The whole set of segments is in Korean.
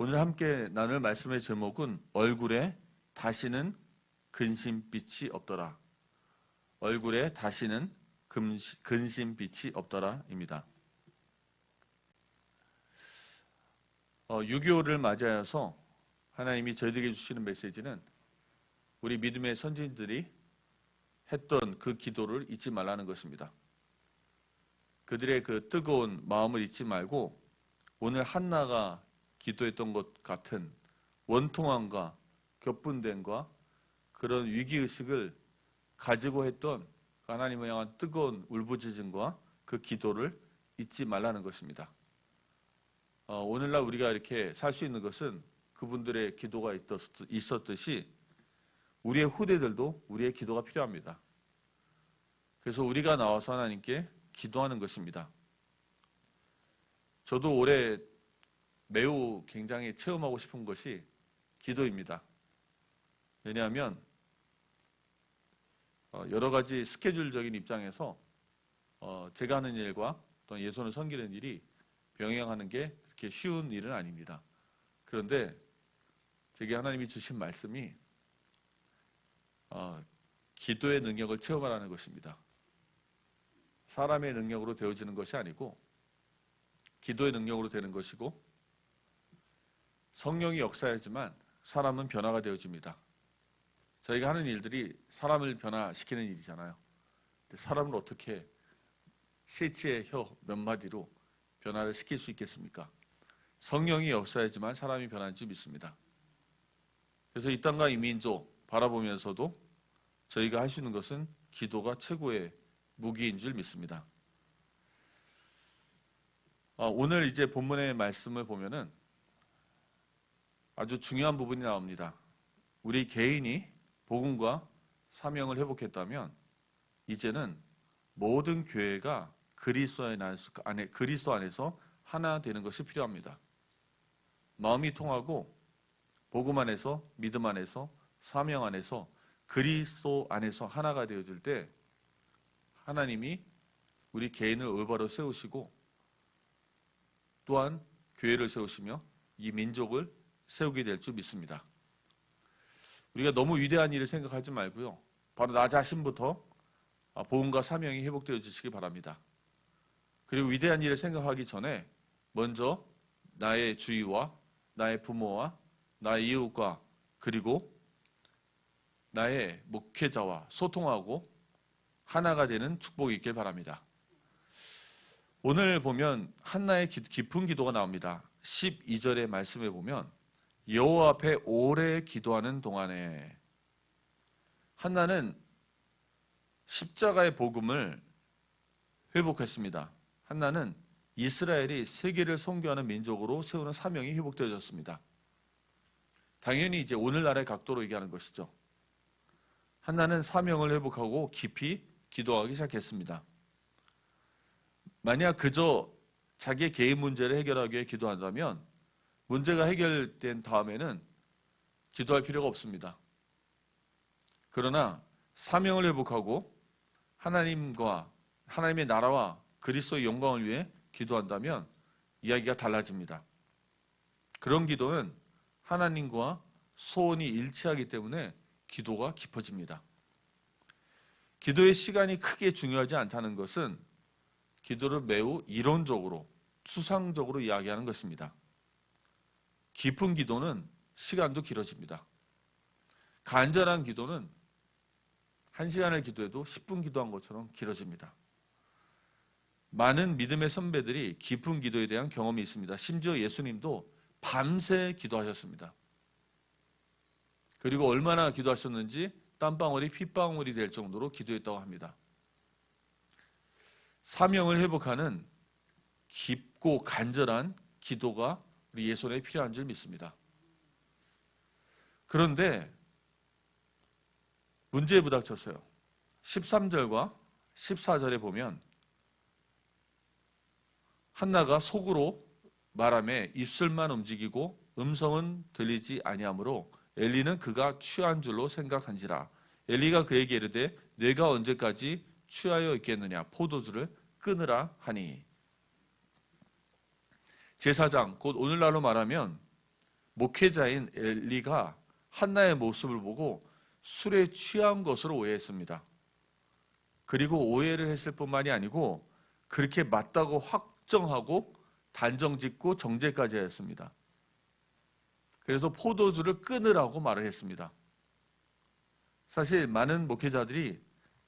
오늘 함께 나눌 말씀의 제목은 얼굴에 다시는 근심빛이 없더라. 얼굴에 다시는 근심빛이 없더라입니다. 6.25를 맞이하여서 하나님이 저희들에게 주시는 메시지는 우리 믿음의 선진들이 했던 그 기도를 잊지 말라는 것입니다. 그들의 그 뜨거운 마음을 잊지 말고 오늘 한나가 기도했던 것 같은 원통함과 격분됨과 그런 위기의식을 가지고 했던 하나님을 향한 뜨거운 울부짖음과 그 기도를 잊지 말라는 것입니다. 오늘날 우리가 이렇게 살 수 있는 것은 그분들의 기도가 있었듯이 우리의 후대들도 우리의 기도가 필요합니다. 그래서 우리가 나와서 하나님께 기도하는 것입니다. 저도 올해 매우 굉장히 체험하고 싶은 것이 기도입니다. 왜냐하면 여러 가지 스케줄적인 입장에서 제가 하는 일과 또 예손을 섬기는 일이 병행하는 게 그렇게 쉬운 일은 아닙니다. 그런데 제게 하나님이 주신 말씀이 기도의 능력을 체험하라는 것입니다. 사람의 능력으로 되어지는 것이 아니고 기도의 능력으로 되는 것이고 성령이 역사하지만 사람은 변화가 되어집니다. 저희가 하는 일들이 사람을 변화시키는 일이잖아요. 근데 사람을 어떻게 세치의 혀 몇 마디로 변화를 시킬 수 있겠습니까? 성령이 역사하지만 사람이 변하는 줄 믿습니다. 그래서 이 땅과 이 민족 바라보면서도 저희가 할 수 있는 것은 기도가 최고의 무기인 줄 믿습니다. 오늘 이제 본문의 말씀을 보면은 아주 중요한 부분이 나옵니다. 우리 개인이 복음과 사명을 회복했다면 이제는 모든 교회가 그리스도 안에서 하나 되는 것이 필요합니다. 마음이 통하고 복음 안에서, 믿음 안에서, 사명 안에서, 그리스도 안에서 하나가 되어질 때 하나님이 우리 개인을 올바로 세우시고 또한 교회를 세우시며 이 민족을 세우게 될 줄 믿습니다. 우리가 너무 위대한 일을 생각하지 말고요. 바로 나 자신부터 복음과 사명이 회복되어지시기 바랍니다. 그리고 위대한 일을 생각하기 전에 먼저 나의 주위와 나의 부모와 나의 이웃과 그리고 나의 목회자와 소통하고 하나가 되는 축복이 있길 바랍니다. 오늘 보면 한나의 깊은 기도가 나옵니다. 12절의 말씀에 보면 여호와 앞에 오래 기도하는 동안에 한나는 십자가의 복음을 회복했습니다. 한나는 이스라엘이 세계를 선교하는 민족으로 세우는 사명이 회복되어졌습니다. 당연히 이제 오늘날의 각도로 얘기하는 것이죠. 한나는 사명을 회복하고 깊이 기도하기 시작했습니다. 만약 그저 자기의 개인 문제를 해결하기 위해 기도한다면 문제가 해결된 다음에는 기도할 필요가 없습니다. 그러나 사명을 회복하고 하나님의 나라와 그리스도의 영광을 위해 기도한다면 이야기가 달라집니다. 그런 기도는 하나님과 소원이 일치하기 때문에 기도가 깊어집니다. 기도의 시간이 크게 중요하지 않다는 것은 기도를 매우 이론적으로, 추상적으로 이야기하는 것입니다. 깊은 기도는 시간도 길어집니다. 간절한 기도는 1시간을 기도해도 10분 기도한 것처럼 길어집니다. 많은 믿음의 선배들이 깊은 기도에 대한 경험이 있습니다. 심지어 예수님도 밤새 기도하셨습니다. 그리고 얼마나 기도하셨는지 땀방울이 핏방울이 될 정도로 기도했다고 합니다. 사명을 회복하는 깊고 간절한 기도가 우리 예손에 필요한 줄 믿습니다. 그런데 문제에 부닥쳤어요. 13절과 14절에 보면 한나가 속으로 말하며 입술만 움직이고 음성은 들리지 아니하므로 엘리는 그가 취한 줄로 생각한지라. 엘리가 그에게 이르되 내가 언제까지 취하여 있겠느냐, 포도주를 끊으라 하니. 제사장, 곧 오늘날로 말하면 목회자인 엘리가 한나의 모습을 보고 술에 취한 것으로 오해했습니다. 그리고 오해를 했을 뿐만이 아니고 그렇게 맞다고 확정하고 단정짓고 정죄까지 했습니다. 그래서 포도주를 끊으라고 말을 했습니다. 사실 많은 목회자들이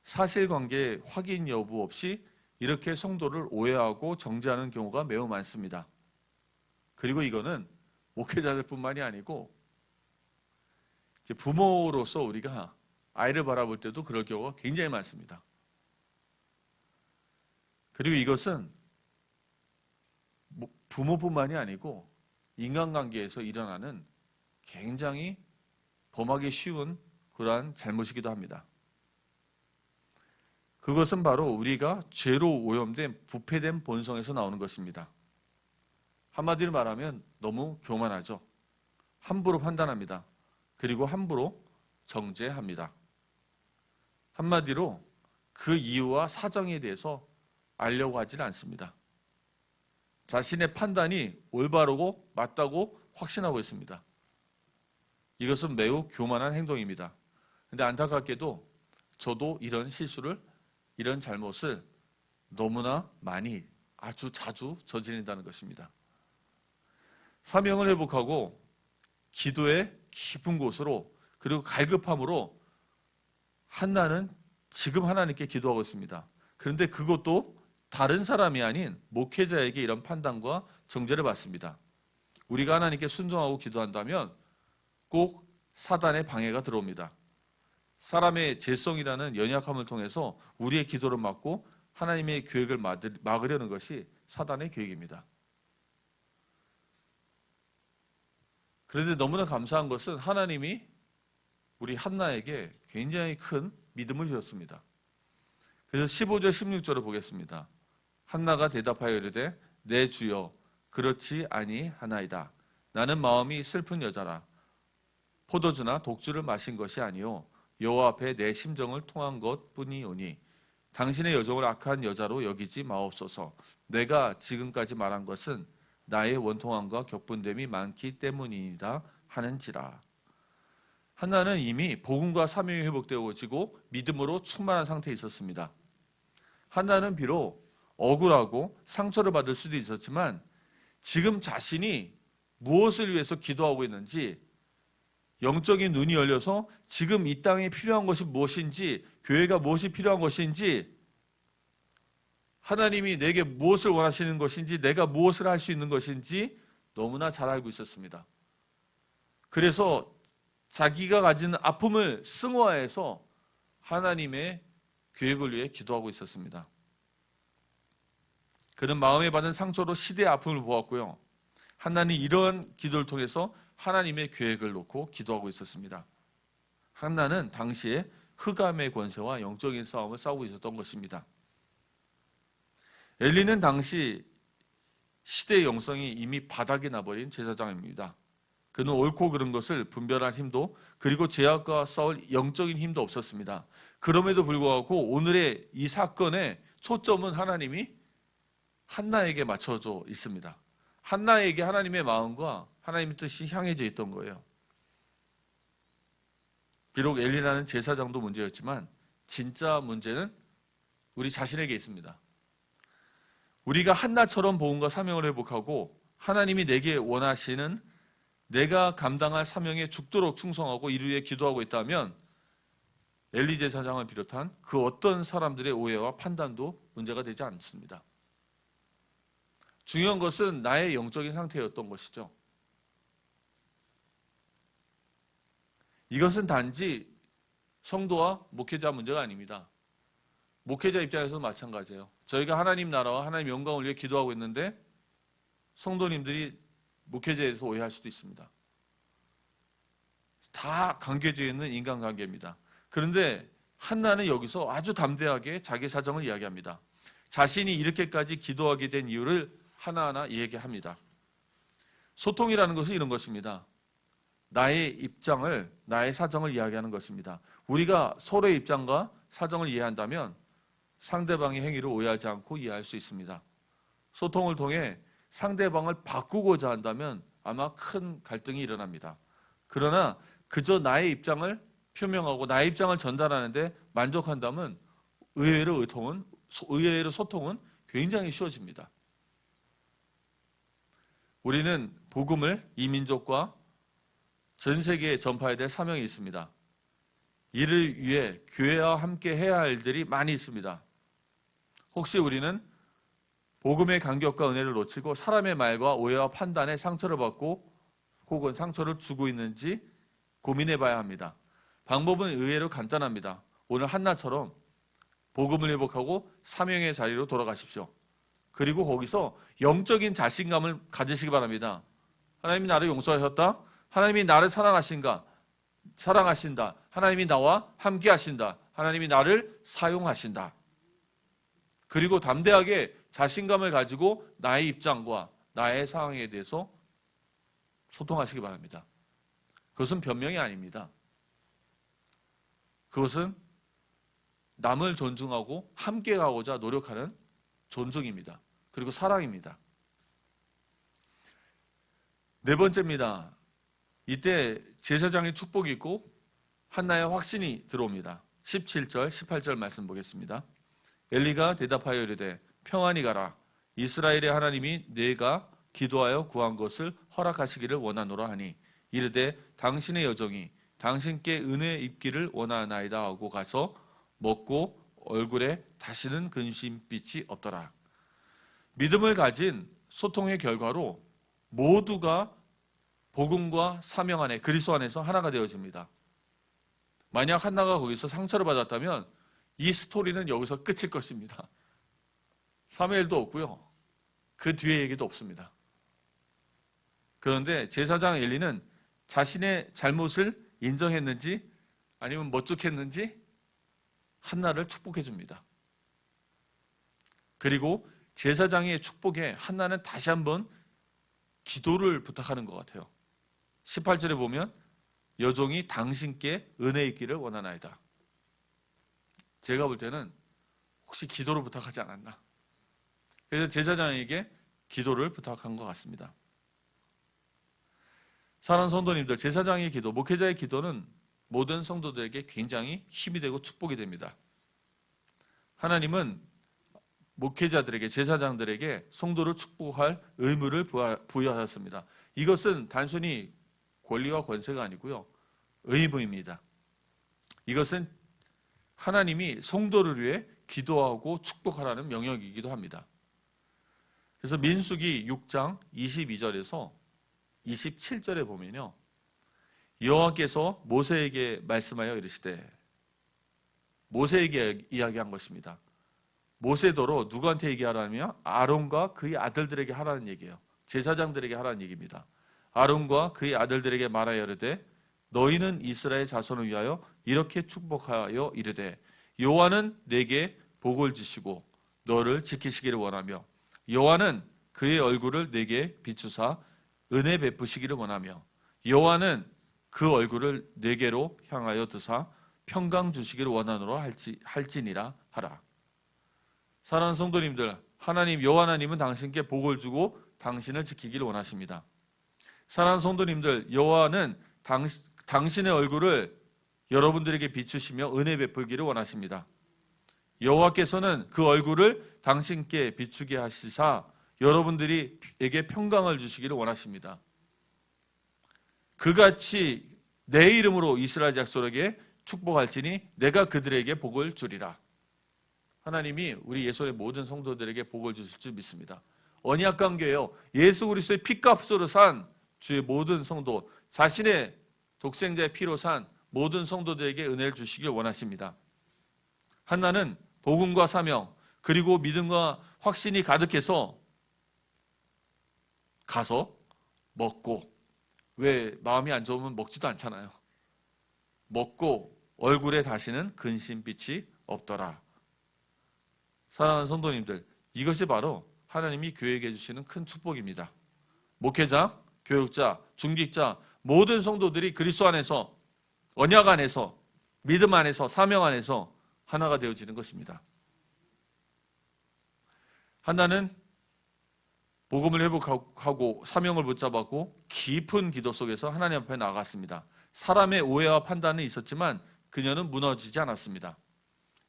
사실관계 확인 여부 없이 이렇게 성도를 오해하고 정죄하는 경우가 매우 많습니다. 그리고 이거는 목회자들뿐만이 아니고 부모로서 우리가 아이를 바라볼 때도 그럴 경우가 굉장히 많습니다. 그리고 이것은 부모뿐만이 아니고 인간관계에서 일어나는 굉장히 범하기 쉬운 그러한 잘못이기도 합니다. 그것은 바로 우리가 죄로 오염된 부패된 본성에서 나오는 것입니다. 한마디로 말하면 너무 교만하죠. 함부로 판단합니다. 그리고 함부로 정죄합니다. 한마디로 그 이유와 사정에 대해서 알려고 하지는 않습니다. 자신의 판단이 올바르고 맞다고 확신하고 있습니다. 이것은 매우 교만한 행동입니다. 그런데 안타깝게도 저도 이런 실수를, 이런 잘못을 너무나 많이, 아주 자주 저지른다는 것입니다. 사명을 회복하고 기도의 깊은 곳으로, 그리고 갈급함으로 한나는 지금 하나님께 기도하고 있습니다. 그런데 그것도 다른 사람이 아닌 목회자에게 이런 판단과 정죄를 받습니다. 우리가 하나님께 순종하고 기도한다면 꼭 사단의 방해가 들어옵니다. 사람의 죄성이라는 연약함을 통해서 우리의 기도를 막고 하나님의 계획을 막으려는 것이 사단의 계획입니다. 그런데 너무나 감사한 것은 하나님이 우리 한나에게 굉장히 큰 믿음을 주셨습니다. 그래서 15절 16절을 보겠습니다. 한나가 대답하여 이르되 내 주여 그렇지 아니하나이다. 나는 마음이 슬픈 여자라. 포도주나 독주를 마신 것이 아니요 여호와 앞에 내 심정을 통한 것뿐이오니 당신의 여종을 악한 여자로 여기지 마옵소서. 내가 지금까지 말한 것은 나의 원통함과 격분됨이 많기 때문이다 하는지라. 한나는 이미 복음과 사명이 회복되어지고 믿음으로 충만한 상태에 있었습니다. 한나는 비록 억울하고 상처를 받을 수도 있었지만 지금 자신이 무엇을 위해서 기도하고 있는지, 영적인 눈이 열려서 지금 이 땅에 필요한 것이 무엇인지, 교회가 무엇이 필요한 것인지, 하나님이 내게 무엇을 원하시는 것인지, 내가 무엇을 할 수 있는 것인지 너무나 잘 알고 있었습니다. 그래서 자기가 가진 아픔을 승화해서 하나님의 계획을 위해 기도하고 있었습니다. 그는 마음에 받은 상처로 시대의 아픔을 보았고요. 한나는 이러한 기도를 통해서 하나님의 계획을 놓고 기도하고 있었습니다. 한나는 당시에 흑암의 권세와 영적인 싸움을 싸우고 있었던 것입니다. 엘리는 당시 시대의 영성이 이미 바닥에 나버린 제사장입니다. 그는 옳고 그른 것을 분별할 힘도, 그리고 죄악과 싸울 영적인 힘도 없었습니다. 그럼에도 불구하고 오늘의 이 사건의 초점은 하나님이 한나에게 맞춰져 있습니다. 한나에게 하나님의 마음과 하나님의 뜻이 향해져 있던 거예요. 비록 엘리라는 제사장도 문제였지만 진짜 문제는 우리 자신에게 있습니다. 우리가 한나처럼 복음과 사명을 회복하고 하나님이 내게 원하시는, 내가 감당할 사명에 죽도록 충성하고 이를 위해 기도하고 있다면 엘리 제사장을 비롯한 그 어떤 사람들의 오해와 판단도 문제가 되지 않습니다. 중요한 것은 나의 영적인 상태였던 것이죠. 이것은 단지 성도와 목회자 문제가 아닙니다. 목회자 입장에서도 마찬가지예요. 저희가 하나님 나라와 하나님 영광을 위해 기도하고 있는데 성도님들이 목회자에 대해서 오해할 수도 있습니다. 다 관계되어 있는 인간관계입니다. 그런데 한나는 여기서 아주 담대하게 자기 사정을 이야기합니다. 자신이 이렇게까지 기도하게 된 이유를 하나하나 얘기합니다. 소통이라는 것은 이런 것입니다. 나의 입장을, 나의 사정을 이야기하는 것입니다. 우리가 서로의 입장과 사정을 이해한다면 상대방의 행위를 오해하지 않고 이해할 수 있습니다. 소통을 통해 상대방을 바꾸고자 한다면 아마 큰 갈등이 일어납니다. 그러나 그저 나의 입장을 표명하고 나의 입장을 전달하는데 만족한다면 의외로 소통은 굉장히 쉬워집니다. 우리는 복음을 이 민족과 전 세계에 전파해야 될 사명이 있습니다. 이를 위해 교회와 함께 해야 할 일들이 많이 있습니다. 혹시 우리는 복음의 간격과 은혜를 놓치고 사람의 말과 오해와 판단에 상처를 받고 혹은 상처를 주고 있는지 고민해 봐야 합니다. 방법은 의외로 간단합니다. 오늘 한나처럼 복음을 회복하고 사명의 자리로 돌아가십시오. 그리고 거기서 영적인 자신감을 가지시기 바랍니다. 하나님이 나를 용서하셨다. 하나님이 나를 사랑하신다. 하나님이 나와 함께 하신다. 하나님이 나를 사용하신다. 그리고 담대하게 자신감을 가지고 나의 입장과 나의 상황에 대해서 소통하시기 바랍니다. 그것은 변명이 아닙니다. 그것은 남을 존중하고 함께 가고자 노력하는 존중입니다. 그리고 사랑입니다. 네 번째입니다. 이때 제사장의 축복이 있고 한나의 확신이 들어옵니다. 17절, 18절 말씀 보겠습니다. 엘리가 대답하여 이르되 평안히 가라. 이스라엘의 하나님이 내가 기도하여 구한 것을 허락하시기를 원하노라 하니 이르되 당신의 여종이 당신께 은혜 입기를 원하나이다 하고 가서 먹고 얼굴에 다시는 근심빛이 없더라. 믿음을 가진 소통의 결과로 모두가 복음과 사명 안에 그리스도 안에서 하나가 되어집니다. 만약 한나가 거기서 상처를 받았다면 이 스토리는 여기서 끝일 것입니다. 사무엘도 없고요. 그 뒤에 얘기도 없습니다. 그런데 제사장 엘리는 자신의 잘못을 인정했는지 아니면 멋죽했는지 한나를 축복해 줍니다. 그리고 제사장의 축복에 한나는 다시 한번 기도를 부탁하는 것 같아요. 18절에 보면 여종이 당신께 은혜 있기를 원하나이다. 제가 볼 때는 혹시 기도를 부탁하지 않았나. 그래서 제사장에게 기도를 부탁한 것 같습니다. 사랑하는 성도님들, 제사장의 기도, 목회자의 기도는 모든 성도들에게 굉장히 힘이 되고 축복이 됩니다. 하나님은 목회자들에게, 제사장들에게 성도를 축복할 의무를 부여하셨습니다. 이것은 단순히 권리와 권세가 아니고요, 의무입니다. 이것은 하나님이 성도를 위해 기도하고 축복하라는 명령이기도 합니다. 그래서 민수기 6장 22절에서 27절에 보면요, 여호와께서 모세에게 말씀하여 이르시되, 모세에게 이야기한 것입니다. 모세더러 누구한테 얘기하라며? 아론과 그의 아들들에게 하라는 얘기예요. 제사장들에게 하라는 얘기입니다. 아론과 그의 아들들에게 말하여 이르되 너희는 이스라엘 자손을 위하여 이렇게 축복하여 이르되 여호와는 내게 복을 주시고 너를 지키시기를 원하며 여호와는 그의 얼굴을 내게 비추사 은혜 베푸시기를 원하며 여호와는 그 얼굴을 내게로 향하여 드사 평강 주시기를 원하노라 할지니라 하라. 사랑하는 성도님들, 하나님 여호와 하나님은 당신께 복을 주고 당신을 지키기를 원하십니다. 사랑하는 성도님들, 여호와는 당신의 얼굴을 여러분들에게 비추시며 은혜 베풀기를 원하십니다. 여호와께서는 그 얼굴을 당신께 비추게 하시사 여러분들에게 평강을 주시기를 원하십니다. 그같이 내 이름으로 이스라엘 족속에게 축복할지니 내가 그들에게 복을 주리라. 하나님이 우리 예수의 모든 성도들에게 복을 주실 줄 믿습니다. 언약관계예요. 예수 그리스도의 피값으로 산 주의 모든 성도, 자신의 독생자의 피로 산 모든 성도들에게 은혜를 주시길 원하십니다. 한나는 복음과 사명 그리고 믿음과 확신이 가득해서 가서 먹고, 왜 마음이 안 좋으면 먹지도 않잖아요. 먹고 얼굴에 다시는 근심빛이 없더라. 사랑하는 성도님들, 이것이 바로 하나님이 교회에게 주시는 큰 축복입니다. 목회자, 교육자, 중직자, 모든 성도들이 그리스도 안에서, 언약 안에서, 믿음 안에서, 사명 안에서 하나가 되어지는 것입니다. 한나는 복음을 회복하고 사명을 붙잡았고 깊은 기도 속에서 하나님 앞에 나아갔습니다. 사람의 오해와 판단은 있었지만 그녀는 무너지지 않았습니다.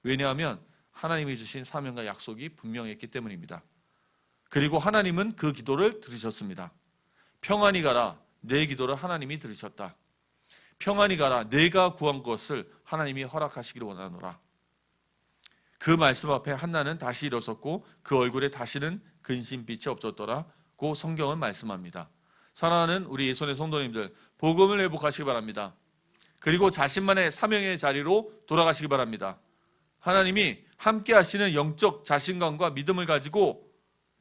왜냐하면 하나님이 주신 사명과 약속이 분명했기 때문입니다. 그리고 하나님은 그 기도를 들으셨습니다. 평안히 가라, 내 기도를 하나님이 들으셨다. 평안히 가라, 내가 구한 것을 하나님이 허락하시기를 원하노라. 그 말씀 앞에 한나는 다시 일어섰고 그 얼굴에 다시는 근심빛이 없었더라고 성경은 말씀합니다. 사랑하는 우리 예손의 성도님들, 복음을 회복하시기 바랍니다. 그리고 자신만의 사명의 자리로 돌아가시기 바랍니다. 하나님이 함께 하시는 영적 자신감과 믿음을 가지고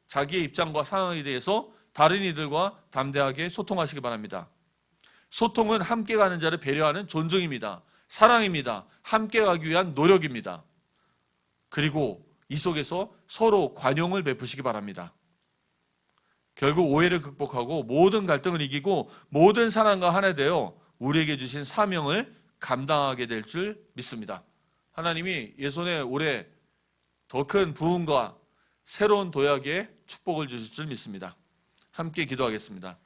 자기의 입장과 상황에 대해서 다른 이들과 담대하게 소통하시기 바랍니다. 소통은 함께 가는 자를 배려하는 존중입니다. 사랑입니다. 함께 가기 위한 노력입니다. 그리고 이 속에서 서로 관용을 베푸시기 바랍니다. 결국 오해를 극복하고 모든 갈등을 이기고 모든 사람과 하나 되어 우리에게 주신 사명을 감당하게 될 줄 믿습니다. 하나님이 예손의 올해 더 큰 부흥과 새로운 도약의 축복을 주실 줄 믿습니다. 함께 기도하겠습니다.